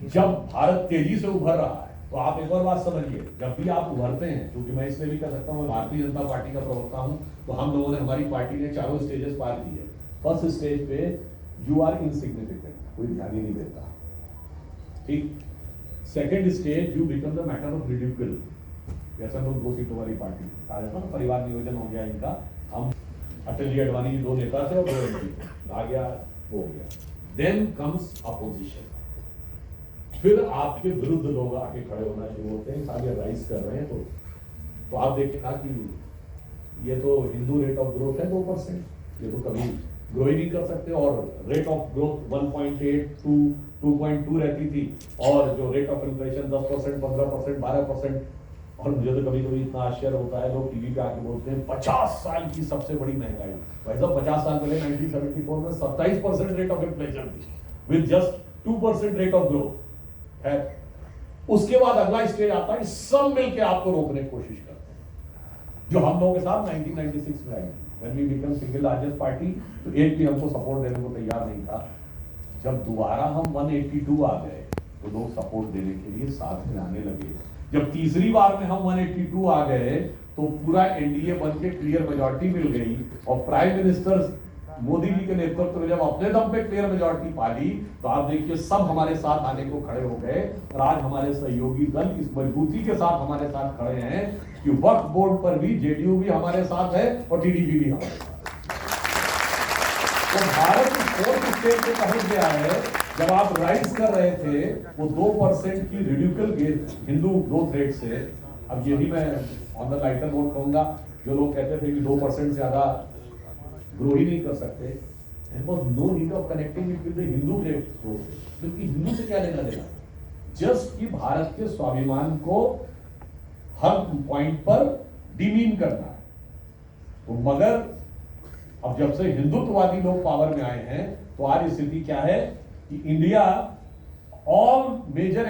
जब भारत तेजी से उभर रहा है तो आप एक और बात समझिए, जब भी आप उभरते हैं, क्योंकि मैं इसलिए भी कह सकता हूँ मैं भारतीय जनता पार्टी का प्रवक्ता हूँ, तो हम लोगों ने, हमारी पार्टी ने चारों स्टेजेस पार की है। फर्स्ट स्टेज पे यू आर इनसिग्निफिकेंट, कोई ध्यान ही नहीं देता, ठीक। Second stage you become the matter of ridicule, जैसा लोग 2 सीटों वाली पार्टी परिवार नियोजन हो गया इनका, हम अटल जी अडवाणी जी 2 नेता थे और 2 एमपी आ गया, हो गया। देन कम्स अपोजिशन, फिर आपके विरुद्ध लोग आके खड़े होना शुरू होते हैं, सारे राइज कर रहे हैं, तो आप देखिएगा कि ये तो हिंदू रेट ऑफ ग्रोथ है 2%, ये तो कभी ग्रो ही नहीं कर सकते, और रेट ऑफ ग्रोथ 1.8 to 2.2 रहती थी, और जो रेट ऑफ इन्फ्लेशन 10%, 15%, 12%, और मुझे तो कभी कभी इतना आश्चर्य होता है, लोग टीवी पे आके बोलते हैं 50 साल की सबसे बड़ी महंगाई। भाई साहब 50 साल पहले 1974 में 27% रेट ऑफ इन्फ्लेशन थी with just 2% rate of growth है। उसके बाद अगला स्टेज आता है, सब मिलकर आपको रोकने की कोशिश करते हैं, जो हम लोगों के साथ 1996 में आई। When we became single largest party, तो एक भी हमको सपोर्ट देने को तैयार नहीं था। जब दोबारा हम 182 आ गए तो लोग सपोर्ट देने के लिए साथ में आने लगे। जब तीसरी बार में हम 182 आ गए तो पूरा एनडीए बन के क्लियर मेजॉरिटी मिल गई, और प्राइम मिनिस्टर मोदी जी के नेतृत्व में जब अपने दम पे क्लियर मेजॉरिटी पा ली, तो आप देखिए सब हमारे साथ आने को खड़े हो गए, और आज हमारे सहयोगी दल इस मजबूती के साथ हमारे साथ खड़े हैं कि वक्फ बोर्ड पर भी जेडीयू भी हमारे साथ है और टीडीपी भी हमारे साथ है। तो भारत फोर्थ स्टेज पे पहुंच गया है। जब आप राइज कर रहे थे वो 2% की रिड्यूकल हिंदू ग्रोथ रेट से, अब ये भी मैं ऑन द लाइटर नोट कहूंगा, जो लोग कहते थे कि 2% से ज्यादा ग्रो ही नहीं कर सकते, there was no need of connecting it with the Hindu growth, क्योंकि हिंदू से क्या लेना देना, जस्ट कि भारत के स्वाभिमान को हर पॉइंट पर डिमीन करना है। तो मगर अब जब से हिंदुत्ववादी लोग पावर में आए हैं, तो आज स्थिति क्या है कि इंडिया ऑल मेजर